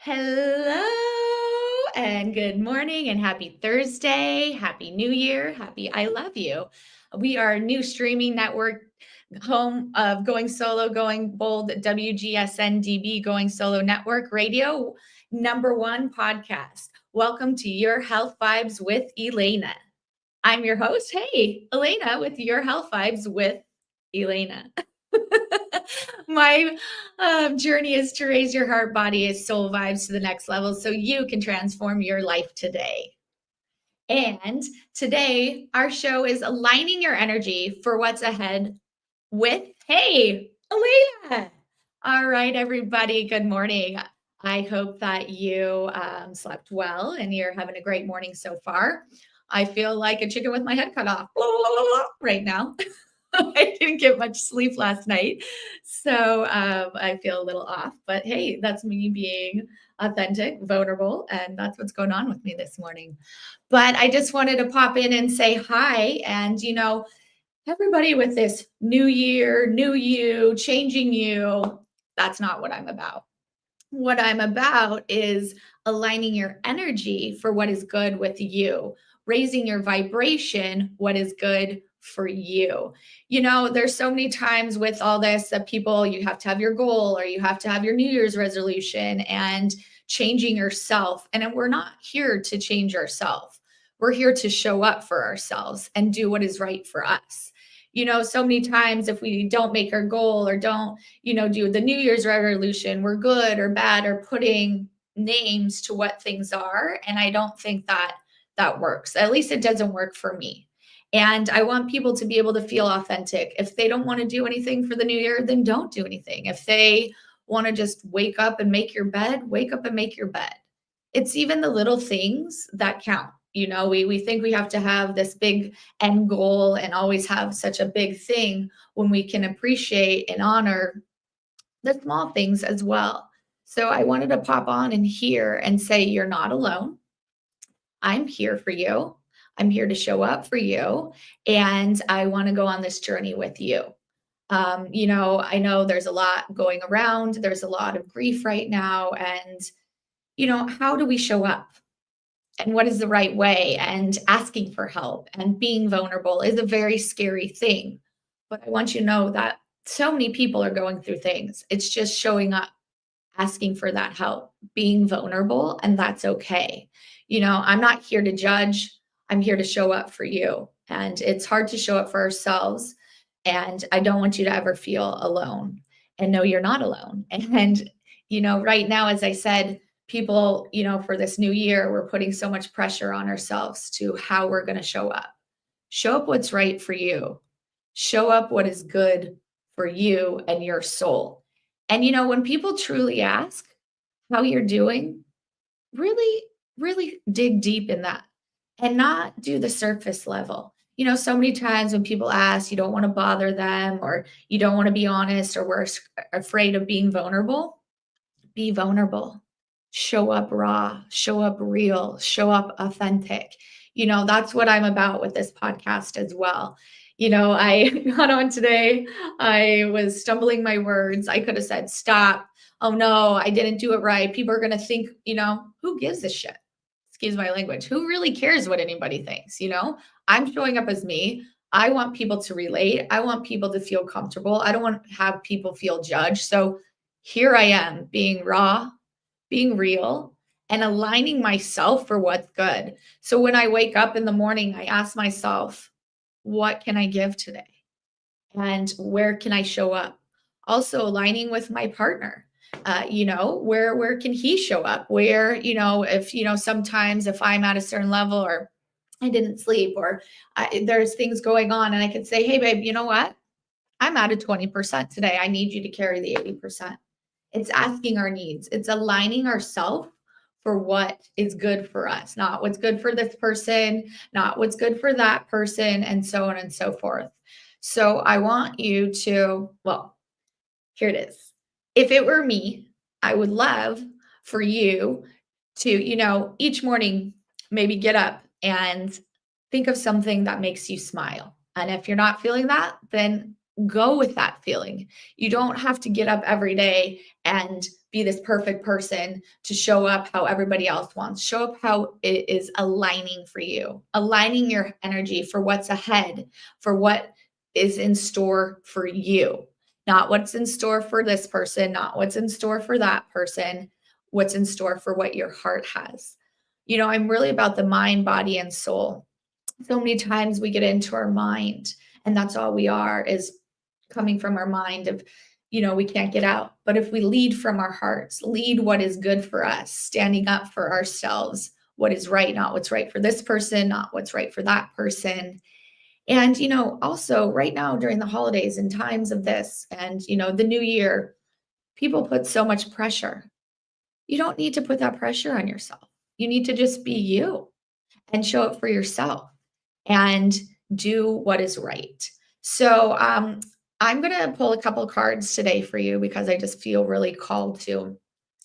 Hello and good morning and happy Thursday. Happy New Year. Happy I Love You. We are a new streaming network, home of Going Solo, Going Bold, WGSN-DB, Going Solo Network Radio, #1 podcast. Welcome to Your Health Vibes with Elana. I'm your host. Hey, Elana with Your Health Vibes with Elana. My journey is to raise your heart, body, and soul vibes to the next level so you can transform your life today. And today, our show is aligning your energy for what's ahead with, hey, Elena. All right, everybody, good morning. I hope that you slept well and you're having a great morning so far. I feel like a chicken with my head cut off right now. I didn't get much sleep last night, so I feel a little off. But hey, that's me being authentic, vulnerable, and that's what's going on with me this morning. But I just wanted to pop in and say hi. And everybody with this new year, new you, changing you, that's not what I'm about. What I'm about is aligning your energy for what is good with you, raising your vibration, what is good for you. There's so many times with all this that you have to have your goal or you have to have your New Year's resolution and changing yourself. And we're not here to change ourselves. We're here to show up for ourselves and do what is right for us. So many times if we don't make our goal or don't do the New Year's resolution, we're good or bad or putting names to what things are. And I don't think that works. At least it doesn't work for me. And I want people to be able to feel authentic. If they don't want to do anything for the new year, then don't do anything. If they want to just wake up and make your bed, wake up and make your bed. It's even the little things that count. We think we have to have this big end goal and always have such a big thing when we can appreciate and honor the small things as well. So I wanted to pop on in here and say, you're not alone. I'm here for you. I'm here to show up for you. And I want to go on this journey with you. I know there's a lot going around. There's a lot of grief right now. And, how do we show up? And what is the right way? And asking for help and being vulnerable is a very scary thing. But I want you to know that so many people are going through things. It's just showing up, asking for that help, being vulnerable, and that's okay. I'm not here to judge. I'm here to show up for you. And it's hard to show up for ourselves. And I don't want you to ever feel alone. And no, you're not alone. And, right now, as I said, people, for this new year, we're putting so much pressure on ourselves to how we're going to show up. Show up what's right for you. Show up what is good for you and your soul. And, when people truly ask how you're doing, really, really dig deep in that and not do the surface level. So many times when people ask, you don't want to bother them or you don't want to be honest or we're afraid of being vulnerable. Be vulnerable. Show up raw, show up real, show up authentic. That's what I'm about with this podcast as well. I got on today, I was stumbling my words. I could have said, stop. Oh no, I didn't do it right. People are going to think, who gives a shit? Excuse my language. Who really cares what anybody thinks? I'm showing up as me. I want people to relate. I want people to feel comfortable. I don't want to have people feel judged. So here I am being raw, being real, and aligning myself for what's good. So when I wake up in the morning, I ask myself, what can I give today? And where can I show up? Also aligning with my partner. Where can he show up? Where, if, sometimes if I'm at a certain level or I didn't sleep or there's things going on and I could say, hey, babe, you know what? I'm at a 20% today. I need you to carry the 80%. It's asking our needs. It's aligning ourselves for what is good for us, not what's good for this person, not what's good for that person, and so on and so forth. So I want you to, here it is. If it were me, I would love for you to, each morning, maybe get up and think of something that makes you smile. And if you're not feeling that, then go with that feeling. You don't have to get up every day and be this perfect person to show up how everybody else wants. Show up how it is aligning for you, aligning your energy for what's ahead, for what is in store for you, not what's in store for this person, not what's in store for that person, what's in store for what your heart has. I'm really about the mind, body, and soul. So many times we get into our mind, and that's all we are, is coming from our mind of, we can't get out. But if we lead from our hearts, lead what is good for us, standing up for ourselves, what is right, not what's right for this person, not what's right for that person. And, also right now during the holidays and times of this and, the new year, people put so much pressure. You don't need to put that pressure on yourself. You need to just be you and show up for yourself and do what is right. So I'm going to pull a couple cards today for you because I just feel really called to.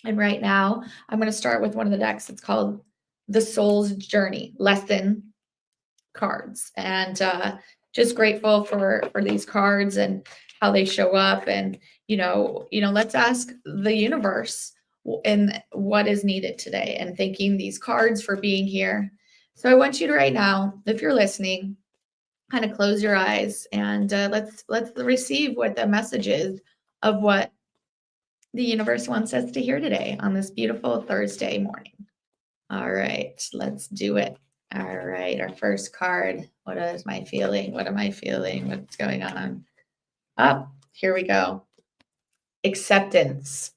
And right now, I'm going to start with one of the decks. It's called The Soul's Journey Lesson cards. And just grateful for these cards and how they show up. And, let's ask the universe and what is needed today, and thanking these cards for being here. So I want you to right now, if you're listening, kind of close your eyes and let's receive what the message is of what the universe wants us to hear today on this beautiful Thursday morning. All right, let's do it. All right, our first card. What is my feeling? What am I feeling? What's going on? Here we go. Acceptance.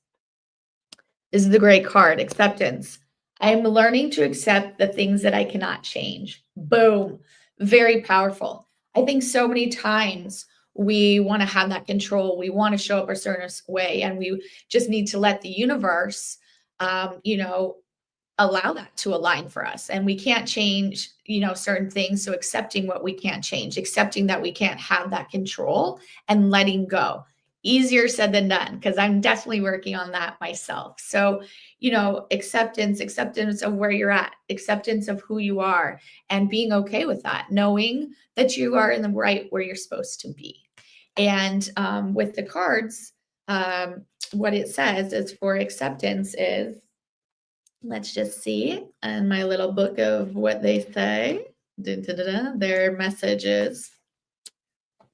This is the great card, acceptance. I'm learning to accept the things that I cannot change. Boom. Very powerful. I think so many times we want to have that control. We want to show up a certain way, and we just need to let the universe, allow that to align for us. And we can't change, certain things. So accepting what we can't change, accepting that we can't have that control, and letting go. Easier said than done, because I'm definitely working on that myself. So, acceptance of where you're at, acceptance of who you are, and being okay with that, knowing that you are in the right where you're supposed to be. And with the cards, what it says is for acceptance is, let's just see in my little book of what they say, their messages.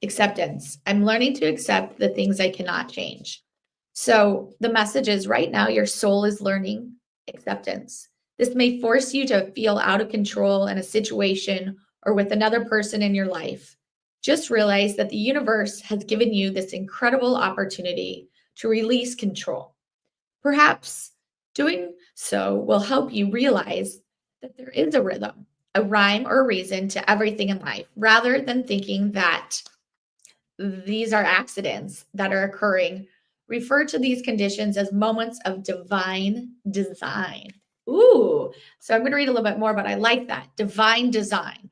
Acceptance. I'm learning to accept the things I cannot change. So the message is right now, your soul is learning acceptance. This may force you to feel out of control in a situation or with another person in your life. Just realize that the universe has given you this incredible opportunity to release control. Perhaps doing so will help you realize that there is a rhythm, a rhyme or reason to everything in life, rather than thinking that these are accidents that are occurring. Refer to these conditions as moments of divine design. Ooh, so I'm going to read a little bit more, but I like that. Divine design.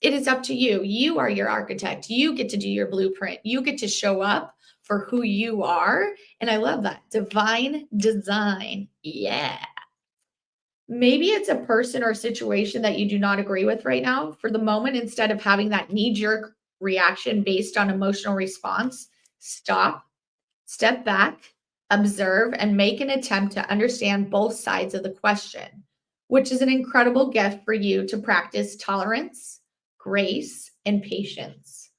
It is up to you. You are your architect. You get to do your blueprint. You get to show up for who you are. And I love that. Divine design. Yeah. Maybe it's a person or situation that you do not agree with right now. For the moment, instead of having that knee-jerk reaction based on emotional response, stop, step back, observe, and make an attempt to understand both sides of the question, which is an incredible gift for you to practice tolerance, grace, and patience.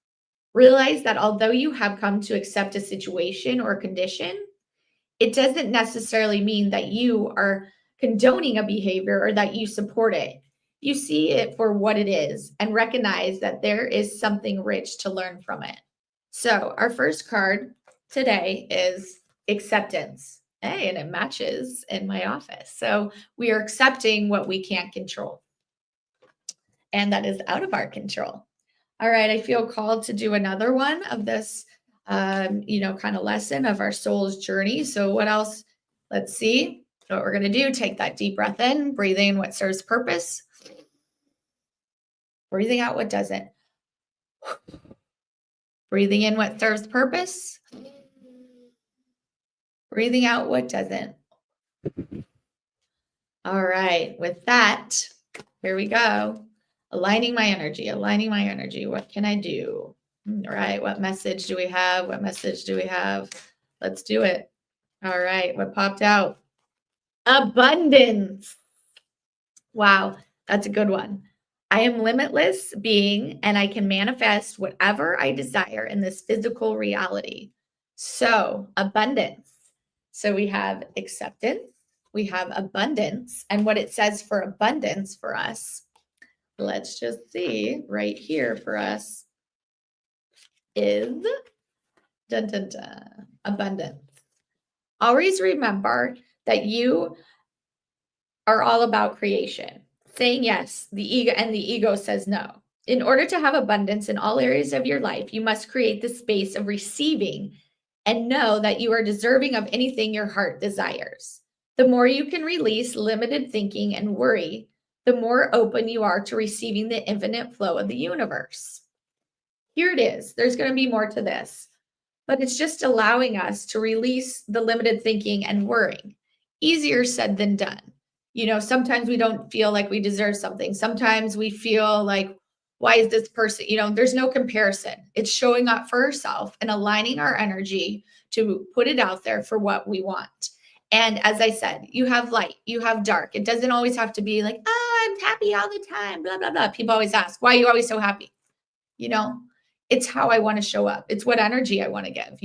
Realize that although you have come to accept a situation or condition, it doesn't necessarily mean that you are condoning a behavior or that you support it. You see it for what it is and recognize that there is something rich to learn from it. So our first card today is acceptance. Hey, and it matches in my office. So we are accepting what we can't control. And that is out of our control. All right, I feel called to do another one of this, kind of lesson of our soul's journey. So what else? Let's see what we're going to do. Take that deep breath in, breathe in what serves purpose. Breathing out what doesn't. Breathing in what serves purpose. Breathing out what doesn't. All right, with that, here we go. Aligning my energy. What can I do? All right, what message do we have? Let's do it. All right, what popped out? Abundance. Wow, that's a good one. I am limitless being and I can manifest whatever I desire in this physical reality. So, abundance. So, we have acceptance, we have abundance, and what it says for abundance for us. Let's just see right here for us is dun, dun, dun, abundance. Always remember that you are all about creation. Saying yes, the ego says no. In order to have abundance in all areas of your life, you must create the space of receiving and know that you are deserving of anything your heart desires. The more you can release limited thinking and worry, the more open you are to receiving the infinite flow of the universe. Here it is. There's going to be more to this, but it's just allowing us to release the limited thinking and worrying. Easier said than done. Sometimes we don't feel like we deserve something. Sometimes we feel like, why is this person, there's no comparison. It's showing up for ourselves and aligning our energy to put it out there for what we want. And as I said, you have light, you have dark. It doesn't always have to be like, oh, I'm happy all the time, blah, blah, blah. People always ask, why are you always so happy? You know, it's how I want to show up. It's what energy I want to give.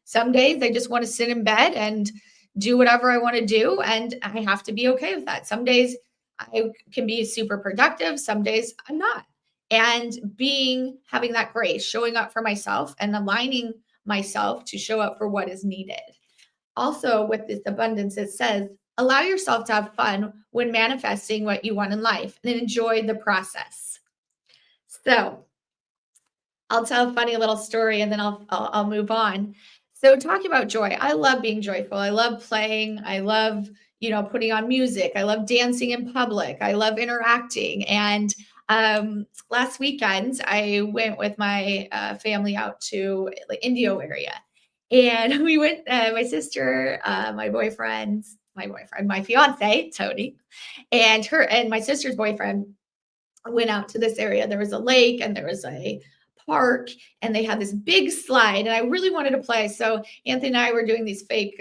Some days I just want to sit in bed and do whatever I want to do. And I have to be okay with that. Some days I can be super productive. Some days I'm not. And having that grace, showing up for myself and aligning myself to show up for what is needed. Also, with this abundance, it says, allow yourself to have fun when manifesting what you want in life and enjoy the process. So, I'll tell a funny little story and then I'll move on. So talking about joy, I love being joyful. I love playing. I love, putting on music. I love dancing in public. I love interacting. And last weekend, I went with my family out to the Indio area. And we went, my sister, my fiance, Tony, and my sister's boyfriend went out to this area. There was a lake and there was a park and they had this big slide and I really wanted to play. So Anthony and I were doing these fake,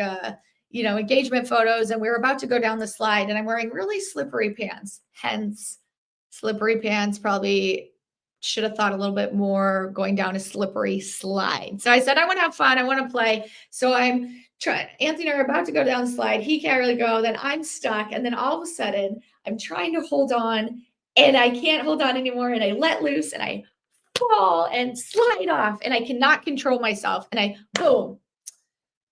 engagement photos and we were about to go down the slide and I'm wearing really slippery pants, hence slippery pants. Probably should have thought a little bit more going down a slippery slide. So I said, I want to have fun. I want to play. So I'm trying, Anthony and I are about to go down the slide. He can't really go. Then I'm stuck. And then all of a sudden I'm trying to hold on and I can't hold on anymore. And I let loose and I fall and slide off and I cannot control myself. And boom.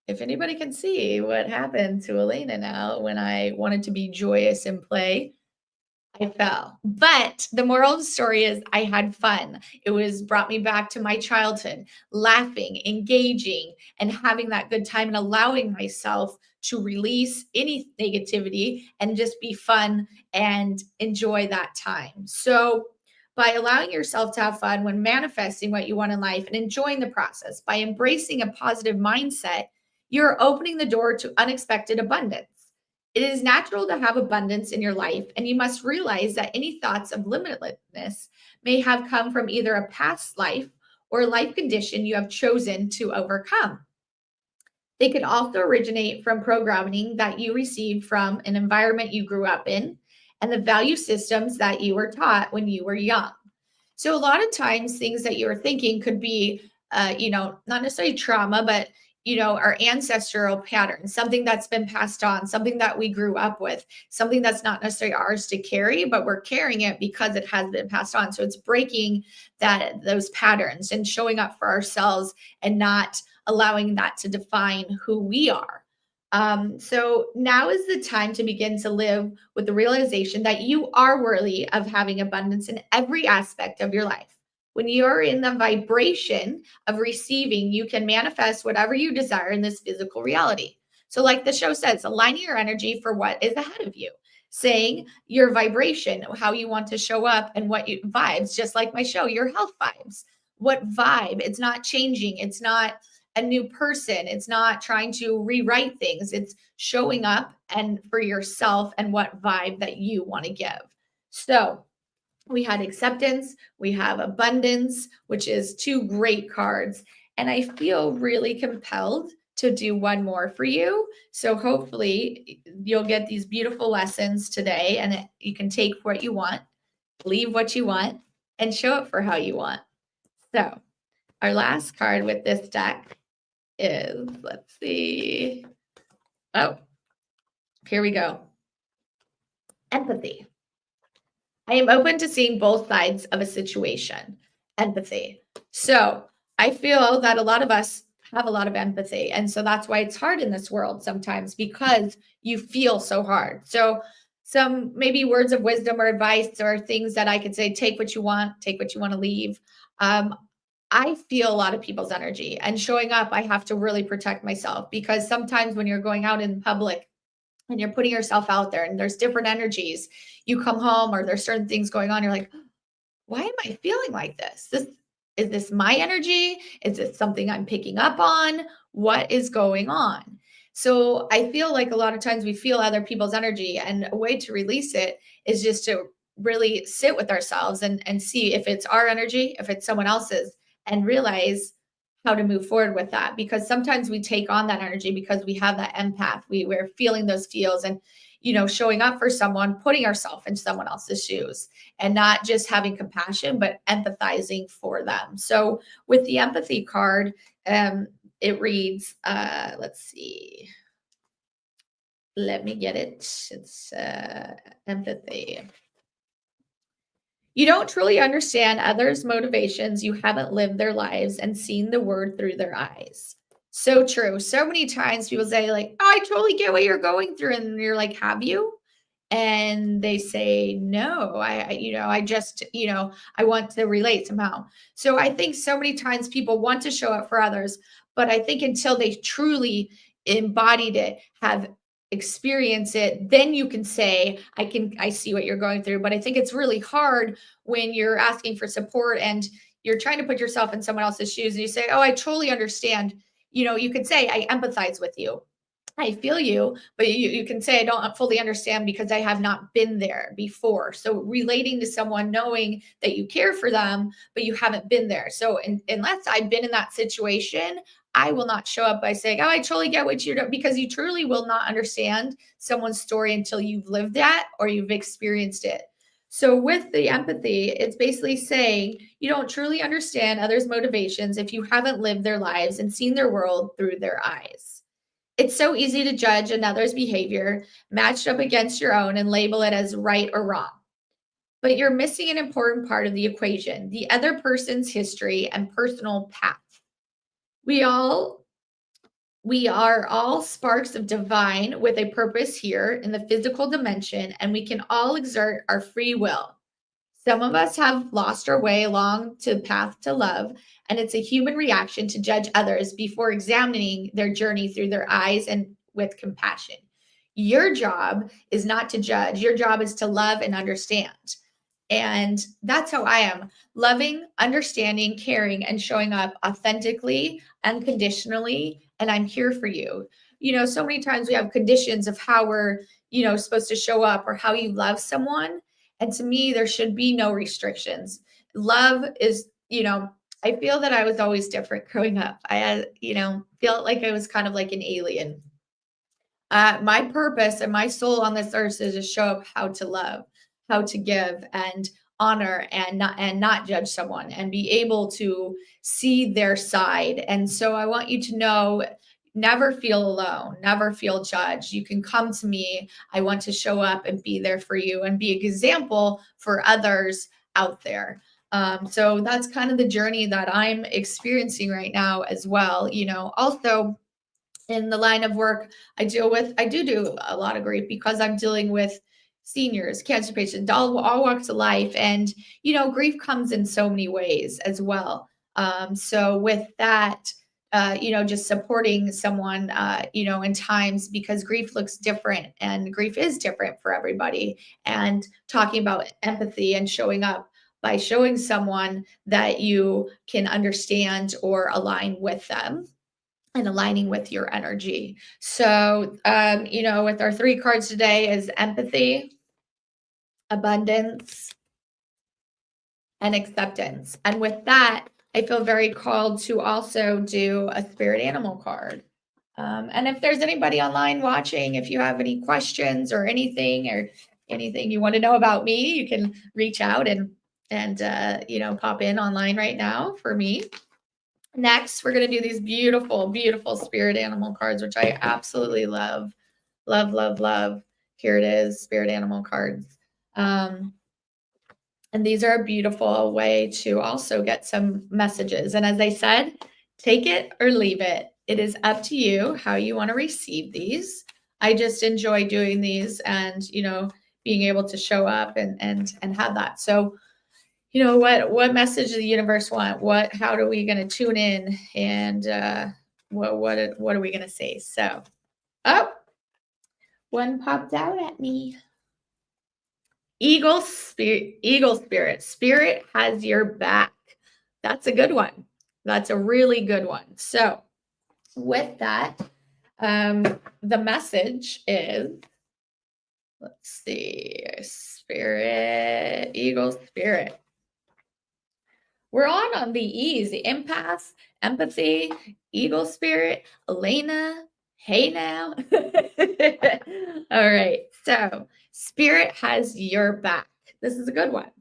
If anybody can see what happened to Elena now when I wanted to be joyous and play, I fell. But the moral of the story is I had fun. It brought me back to my childhood, laughing, engaging, and having that good time and allowing myself to release any negativity and just be fun and enjoy that time. So by allowing yourself to have fun when manifesting what you want in life and enjoying the process, by embracing a positive mindset, you're opening the door to unexpected abundance. It is natural to have abundance in your life, and you must realize that any thoughts of limitlessness may have come from either a past life or a life condition you have chosen to overcome. They could also originate from programming that you received from an environment you grew up in and the value systems that you were taught when you were young. So, a lot of times, things that you were thinking could be, not necessarily trauma, but our ancestral patterns, something that's been passed on, something that we grew up with, something that's not necessarily ours to carry, but we're carrying it because it has been passed on. So it's breaking those patterns and showing up for ourselves and not allowing that to define who we are. So now is the time to begin to live with the realization that you are worthy of having abundance in every aspect of your life. When you're in the vibration of receiving, you can manifest whatever you desire in this physical reality. So, like the show says, aligning your energy for what is ahead of you, saying your vibration, how you want to show up, and what you vibes, just like my show, your health vibes. What vibe? It's not changing. It's not a new person. It's not trying to rewrite things. It's showing up and for yourself and what vibe that you want to give. So, we had acceptance, we have abundance, which is two great cards. And I feel really compelled to do one more for you. So hopefully you'll get these beautiful lessons today, and you can take what you want, leave what you want, and show up for how you want. So our last card with this deck is, let's see. Oh, here we go. Empathy. I am open to seeing both sides of a situation. Empathy. So I feel that a lot of us have a lot of empathy. And so that's why it's hard in this world sometimes, because you feel so hard. So some maybe words of wisdom or advice or things that I could say: take what you want to leave. I feel a lot of people's energy, and showing up, I have to really protect myself, because sometimes when you're going out in public and you're putting yourself out there and there's different energies, you come home or there's certain things going on, you're like, why am I feeling like this? Is this my energy? Is it something I'm picking up on? What is going on? So I feel like a lot of times we feel other people's energy, and a way to release it is just to really sit with ourselves and see if it's our energy, if it's someone else's, and realize how to move forward with that. Because sometimes we take on that energy because we have that empath. We're feeling those feels, and showing up for someone, putting ourselves in someone else's shoes, and not just having compassion, but empathizing for them. So with the empathy card, it reads, let's see. Let me get it. It's empathy. You don't truly understand others' motivations. You haven't lived their lives and seen the world through their eyes. So true. So many times people say, like, oh, I totally get what you're going through. And you're like, have you? And they say, no, I just, I want to relate somehow. So I think so many times people want to show up for others, but I think until they truly embodied it, have experienced it, then you can say, I see what you're going through. But I think it's really hard when you're asking for support and you're trying to put yourself in someone else's shoes, and you say, oh, I totally understand. You could say, I empathize with you, I feel you, but you can say, I don't fully understand because I have not been there before. So relating to someone, knowing that you care for them, but you haven't been there. So unless I've been in that situation, I will not show up by saying, oh, I totally get what you're doing, because you truly will not understand someone's story until you've lived that or you've experienced it. So with the empathy, it's basically saying you don't truly understand others' motivations if you haven't lived their lives and seen their world through their eyes. It's so easy to judge another's behavior matched up against your own and label it as right or wrong. But you're missing an important part of the equation: the other person's history and personal path. We all we are all sparks of divine with a purpose here in the physical dimension, and we can all exert our free will. Some of us have lost our way along to the path to love, and it's a human reaction to judge others before examining their journey through their eyes and with compassion. Your job is not to judge, your job is to love and understand. And that's how I am: loving, understanding, caring, and showing up authentically, unconditionally. And I'm here for you. So many times we have conditions of how we're, supposed to show up or how you love someone. And to me, there should be no restrictions. Love is, I feel that I was always different growing up. I had, felt like I was kind of like an alien. My purpose and my soul on this earth is to show up how to love, how to give and honor, and not judge someone, and be able to see their side. And so I want you to know, never feel alone, never feel judged. You can come to me. I want to show up and be there for you and be an example for others out there. So that's kind of the journey that I'm experiencing right now as well. Also in the line of work I do a lot of grief, because I'm dealing with seniors, cancer patients, all walks of life. And, grief comes in so many ways as well. So with that, just supporting someone, in times, because grief looks different and grief is different for everybody, and talking about empathy and showing up by showing someone that you can understand or align with them and aligning with your energy. So, with our three cards today is empathy, abundance, and acceptance. And with that, I feel very called to also do a spirit animal card. And if there's anybody online watching, if you have any questions or anything you want to know about me, you can reach out and pop in online right now for me. Next, we're going to do these beautiful, beautiful spirit animal cards, which I absolutely love. Love, love, love. Here it is, spirit animal cards. And these are a beautiful way to also get some messages. And as I said, take it or leave it. It is up to you how you want to receive these. I just enjoy doing these and, being able to show up and have that. So, what message does the universe want? How are we going to tune in? And what are we going to say? So, one popped out at me. Eagle spirit. Spirit has your back. That's a good one. That's a really good one. So, with that, the message is, let's see, spirit, eagle spirit. We're on the E's, the empath, empathy, eagle spirit, Elana. Hey now. All right. So, spirit has your back. This is a good one.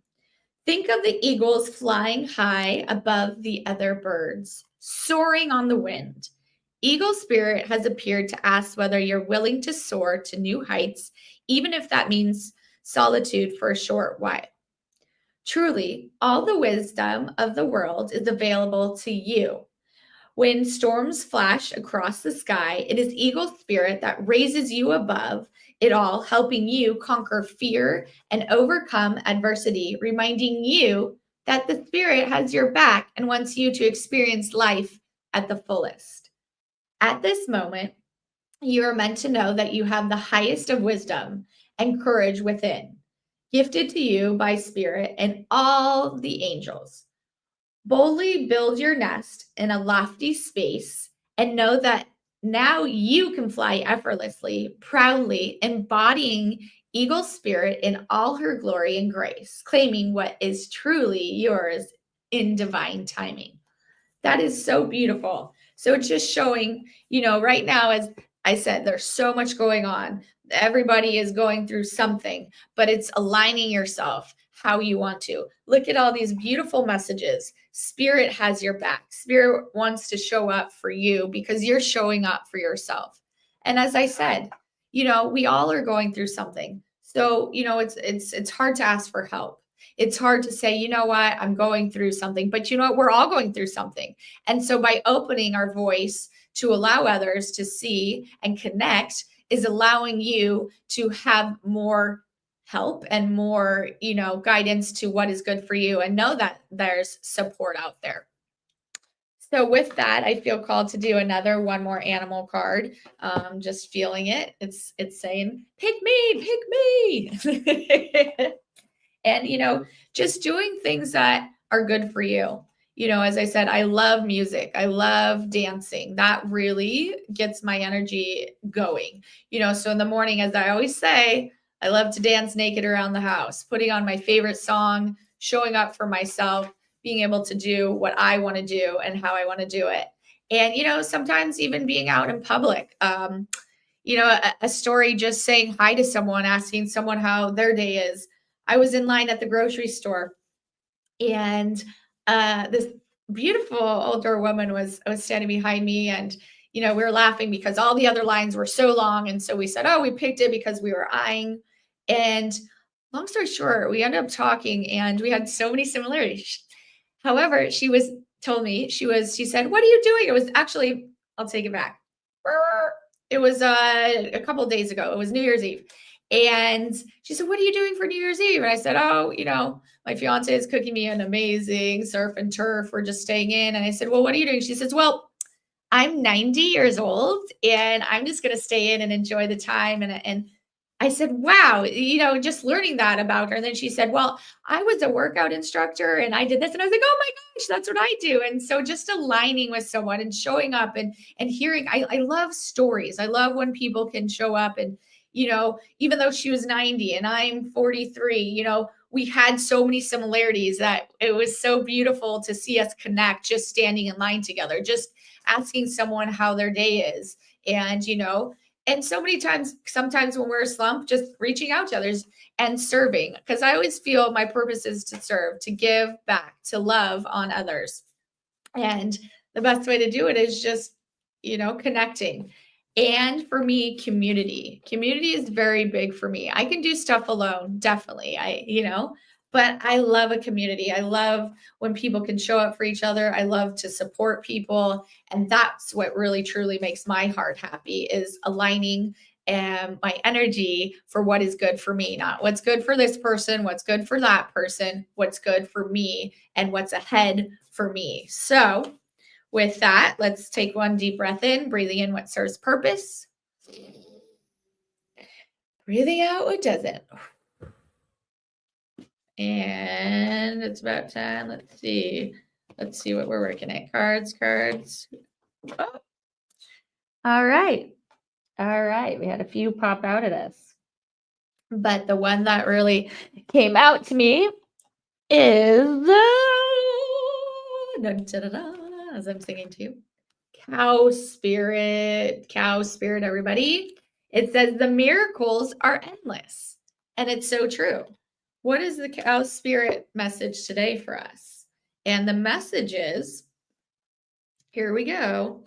Think of the eagles flying high above the other birds, soaring on the wind. Eagle spirit has appeared to ask whether you're willing to soar to new heights, even if that means solitude for a short while. Truly, all the wisdom of the world is available to you. When storms flash across the sky, it is eagle spirit that raises you above it all, helping you conquer fear and overcome adversity, reminding you that the spirit has your back and wants you to experience life at the fullest. At this moment, you are meant to know that you have the highest of wisdom and courage within, gifted to you by spirit and all the angels. Boldly build your nest in a lofty space and know that now you can fly effortlessly, proudly embodying eagle spirit in all her glory and grace, claiming what is truly yours in divine timing. That is so beautiful. So it's just showing, right now, as I said, there's so much going on. Everybody is going through something, but it's aligning yourself how you want to. Look at all these beautiful messages. Spirit has your back. Spirit wants to show up for you because you're showing up for yourself. And as I said, we all are going through something. So, it's hard to ask for help. It's hard to say, you know what, I'm going through something, but you know what, we're all going through something. And so by opening our voice to allow others to see and connect is allowing you to have more help and more, guidance to what is good for you and know that there's support out there. So with that, I feel called to do one more animal card. Just feeling it. It's saying, pick me. And, just doing things that are good for you. As I said, I love music. I love dancing. That really gets my energy going. So in the morning, as I always say, I love to dance naked around the house, putting on my favorite song, showing up for myself, being able to do what I want to do and how I want to do it. And, sometimes even being out in public. A story just saying hi to someone, asking someone how their day is. I was in line at the grocery store, and this beautiful older woman was standing behind me, and we were laughing because all the other lines were so long, and so we said, "Oh, we picked it because we were eyeing." And long story short, we ended up talking, and we had so many similarities. However, she said, "What are you doing?" It was actually, I'll take it back. It was a couple of days ago. It was New Year's Eve. And she said, "What are you doing for New Year's Eve?" And I said, "Oh, my fiance is cooking me an amazing surf and turf. We're just staying in." And I said, "Well, what are you doing?" She says, "Well, I'm 90 years old and I'm just going to stay in and enjoy the time." And I said, "Wow, just learning that about her." And then she said, "Well, I was a workout instructor and I did this." And I was like, "Oh my gosh, that's what I do." And so just aligning with someone and showing up and hearing, I love stories. I love when people can show up and, even though she was 90 and I'm 43, we had so many similarities that it was so beautiful to see us connect, just standing in line together, just asking someone how their day is, And, and so many times, sometimes when we're slumped, just reaching out to others and serving, because I always feel my purpose is to serve, to give back, to love on others. And the best way to do it is just, connecting. And for me, community. Community is very big for me. I can do stuff alone, definitely. But I love a community. I love when people can show up for each other. I love to support people. And that's what really truly makes my heart happy, is aligning and my energy for what is good for me, not what's good for this person, what's good for that person, what's good for me, and what's ahead for me. So, with that, let's take one deep breath in, breathing in what serves purpose, breathing out what doesn't. And it's about time. Let's see what we're working at. Cards. Oh. All right. We had a few pop out at us, but the one that really came out to me is as I'm singing to you, cow spirit, everybody. It says the miracles are endless, and it's so true. What is the cow spirit message today for us? And the message is, here we go.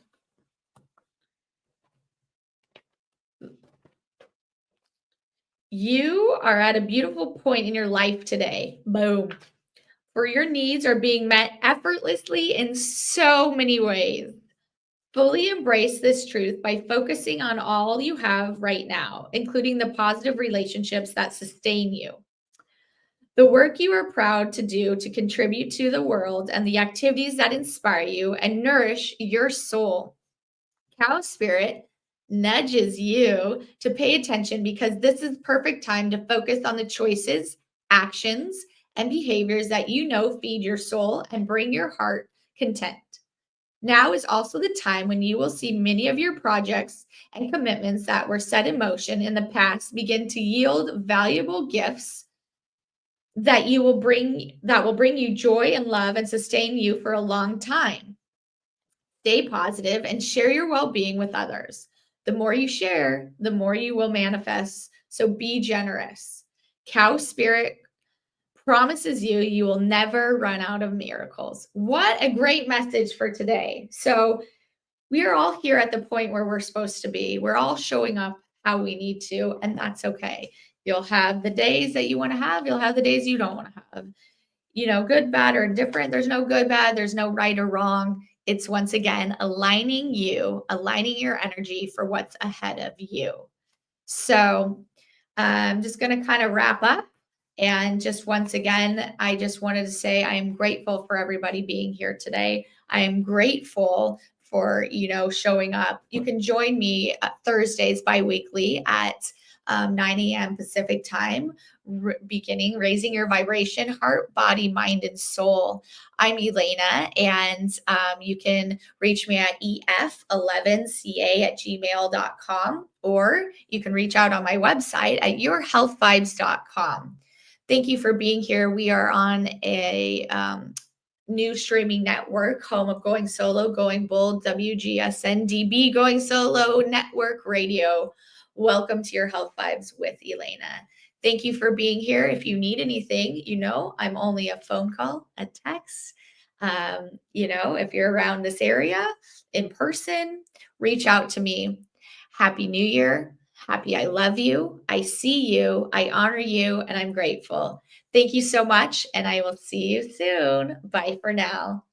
You are at a beautiful point in your life today. Boom. For your needs are being met effortlessly in so many ways. Fully embrace this truth by focusing on all you have right now, including the positive relationships that sustain you, the work you are proud to do to contribute to the world, and the activities that inspire you and nourish your soul. Cow spirit nudges you to pay attention, because this is perfect time to focus on the choices, actions, and behaviors that feed your soul and bring your heart content. Now is also the time when you will see many of your projects and commitments that were set in motion in the past begin to yield valuable gifts that will bring you joy and love and sustain you for a long time. Stay positive and share your well-being with others. The more you share, the more you will manifest. So be generous. Cow spirit promises you will never run out of miracles. What a great message for today. So we are all here at the point where we're supposed to be. We're all showing up how we need to, and that's okay. You'll have the days that you want to have. You'll have the days you don't want to have. Good, bad, or indifferent. There's no good, bad. There's no right or wrong. It's once again aligning your energy for what's ahead of you. So I'm just going to kind of wrap up. And just once again, I just wanted to say I am grateful for everybody being here today. I am grateful for, showing up. You can join me Thursdays bi-weekly at 9 a.m. Pacific time, beginning Raising Your Vibration, Heart, Body, Mind, and Soul. I'm Elana, and you can reach me at ef11ca@gmail.com, or you can reach out on my website at yourhealthvibes.com. Thank you for being here. We are on a new streaming network, home of Going Solo, Going Bold, WGSN-DB, Going Solo Network Radio. Welcome to Your Health Vibes with Elana. Thank you for being here. If you need anything, I'm only a phone call, a text. If you're around this area in person, reach out to me. Happy New Year. Happy I love you. I see you. I honor you, and I'm grateful. Thank you so much, and I will see you soon. Bye for now.